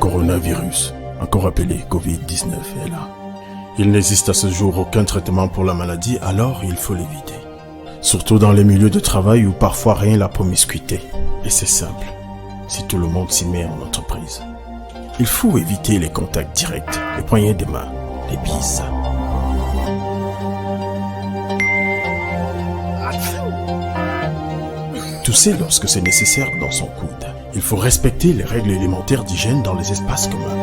coronavirus, encore appelé Covid-19, est là. Il n'existe à ce jour aucun traitement pour la maladie, alors il faut l'éviter. Surtout dans les milieux de travail où parfois rien la promiscuité. Et c'est simple, si tout le monde s'y met en entreprise. Il faut éviter les contacts directs, les poignées de main, les bises. Tousser lorsque c'est nécessaire dans son coude. Il faut respecter les règles élémentaires d'hygiène dans les espaces communs.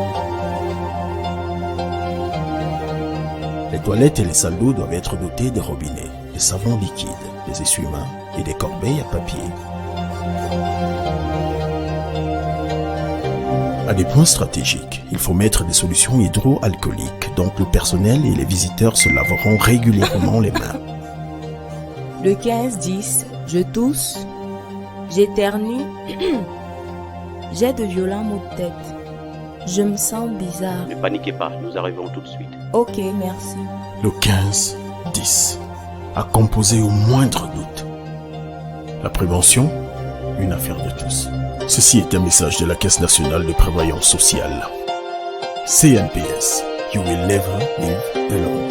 Les toilettes et les salles d'eau doivent être dotées de robinets, de savons liquides, des essuie-mains et des corbeilles à papier. À des points stratégiques, il faut mettre des solutions hydroalcooliques, donc le personnel et les visiteurs se laveront régulièrement les mains. Le 15-10, je tousse, j'éternue, j'ai de violents maux de tête. Je me sens bizarre. Ne paniquez pas, nous arrivons tout de suite. Ok, merci. Le 15-10, à composer au moindre doute. La prévention, une affaire de tous. Ceci est un message de la Caisse nationale de prévoyance sociale. CNPS, you will never live alone.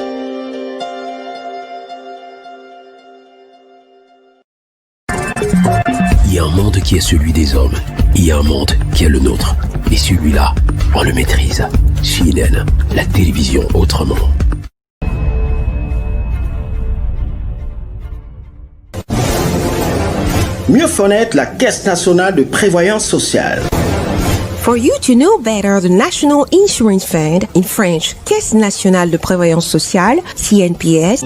Il y a un monde qui est celui des hommes. Il y a un monde qui est le nôtre. Et celui-là, on le maîtrise. CNN, la télévision autrement. Mieux connaître la Caisse nationale de prévoyance sociale. For you to know better the National Insurance Fund, in French, Caisse nationale de prévoyance sociale, CNPS.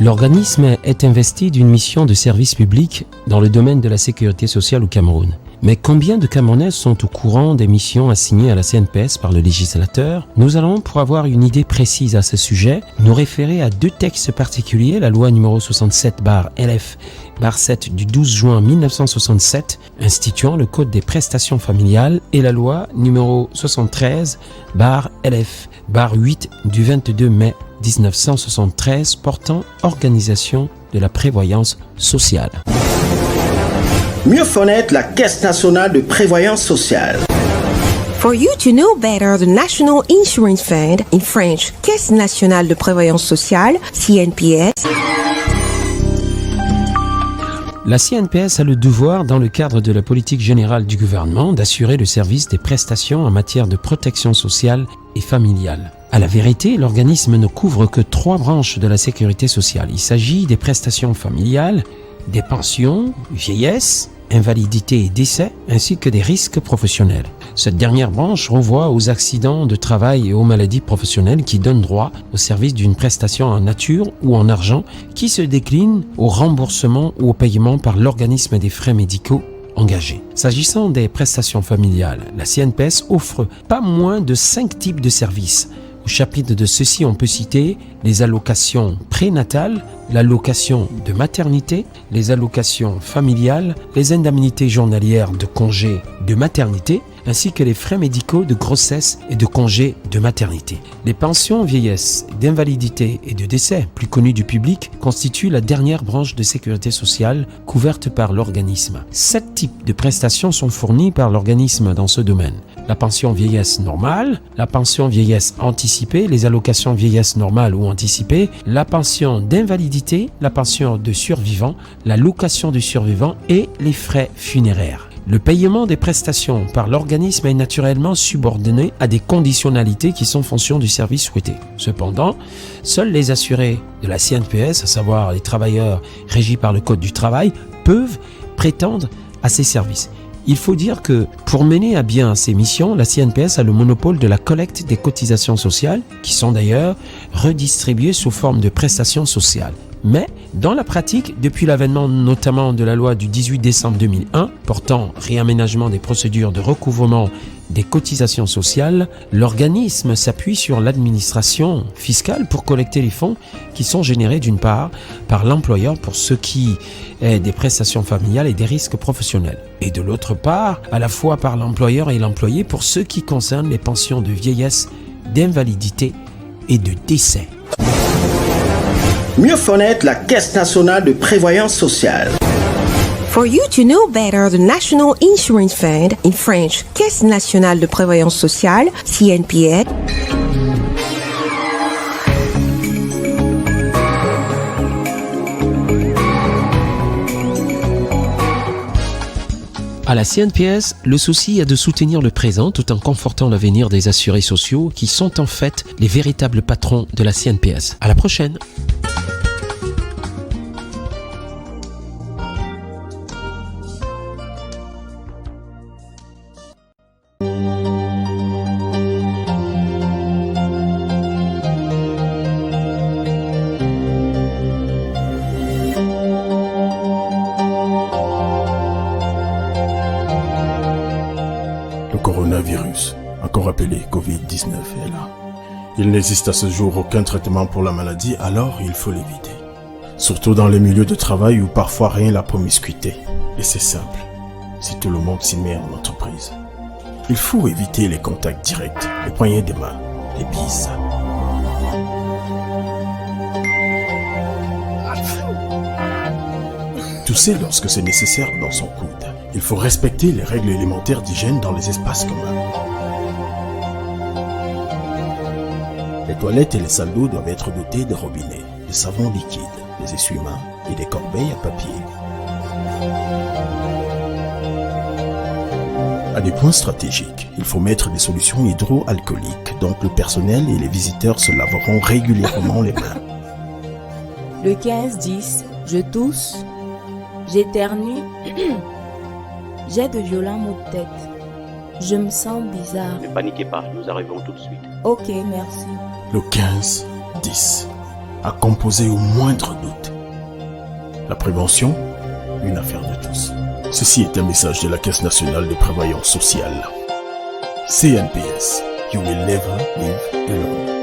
L'organisme est investi d'une mission de service public dans le domaine de la sécurité sociale au Cameroun. Mais combien de Camerounais sont au courant des missions assignées à la CNPS par le législateur? Nous allons, pour avoir une idée précise à ce sujet, nous référer à deux textes particuliers, la loi numéro 67/LF/7 du 12 juin 1967 instituant le Code des prestations familiales et la loi numéro 73/LF/8 du 22 mai 1973 portant organisation de la prévoyance sociale. Mieux connaître la Caisse nationale de prévoyance sociale. For you to know better the National Insurance Fund, in French, Caisse nationale de prévoyance sociale, CNPS. La CNPS a le devoir, dans le cadre de la politique générale du gouvernement, d'assurer le service des prestations en matière de protection sociale et familiale. À la vérité, l'organisme ne couvre que 3 branches de la sécurité sociale. Il s'agit des prestations familiales, des pensions, vieillesse, invalidité et décès, ainsi que des risques professionnels. Cette dernière branche renvoie aux accidents de travail et aux maladies professionnelles qui donnent droit au service d'une prestation en nature ou en argent qui se décline au remboursement ou au paiement par l'organisme des frais médicaux engagés. S'agissant des prestations familiales, la CNPS offre pas moins de 5 types de services. Au chapitre de ceci, on peut citer les allocations prénatales, l'allocation de maternité, les allocations familiales, les indemnités journalières de congé de maternité, ainsi que les frais médicaux de grossesse et de congé de maternité. Les pensions vieillesse, d'invalidité et de décès, plus connues du public, constituent la dernière branche de sécurité sociale couverte par l'organisme. 7 types de prestations sont fournies par l'organisme dans ce domaine. La pension vieillesse normale, la pension vieillesse anticipée, les allocations vieillesse normale ou anticipée, la pension d'invalidité, la pension de survivant, la location du survivant et les frais funéraires. Le paiement des prestations par l'organisme est naturellement subordonné à des conditionnalités qui sont fonction du service souhaité. Cependant, seuls les assurés de la CNPS, à savoir les travailleurs régis par le Code du travail, peuvent prétendre à ces services. Il faut dire que pour mener à bien ces missions, la CNPS a le monopole de la collecte des cotisations sociales, qui sont d'ailleurs redistribuées sous forme de prestations sociales. Mais dans la pratique, depuis l'avènement notamment de la loi du 18 décembre 2001 portant réaménagement des procédures de recouvrement des cotisations sociales, l'organisme s'appuie sur l'administration fiscale pour collecter les fonds qui sont générés d'une part par l'employeur pour ce qui est des prestations familiales et des risques professionnels, et de l'autre part à la fois par l'employeur et l'employé pour ce qui concerne les pensions de vieillesse, d'invalidité et de décès. Mieux connaître la Caisse nationale de prévoyance sociale. For you to know better the National Insurance Fund, in French, Caisse nationale de prévoyance sociale, CNPS. À la CNPS, le souci est de soutenir le présent tout en confortant l'avenir des assurés sociaux qui sont en fait les véritables patrons de la CNPS. À la prochaine! Le coronavirus, encore appelé Covid-19, est là. Il n'existe à ce jour aucun traitement pour la maladie, alors il faut l'éviter. Surtout dans les milieux de travail où parfois rien la promiscuité. Et c'est simple, si tout le monde s'y met en entreprise. Il faut éviter les contacts directs, les poignées des mains, les bises. Tousser lorsque c'est nécessaire dans son coude. Il faut respecter les règles élémentaires d'hygiène dans les espaces communs. Les toilettes et les salles d'eau doivent être dotées de robinets, de savons liquides, des essuie-mains et des corbeilles à papier. À des points stratégiques, il faut mettre des solutions hydroalcooliques, donc le personnel et les visiteurs se laveront régulièrement les mains. Le 15-10, je tousse, j'éternue, j'ai de violents maux de tête. Je me sens bizarre. Ne paniquez pas, nous arrivons tout de suite. Ok, merci. Le 15-10, à composer au moindre doute. La prévention, une affaire de tous. Ceci est un message de la Caisse nationale de prévoyance sociale. CNPS, you will never live alone.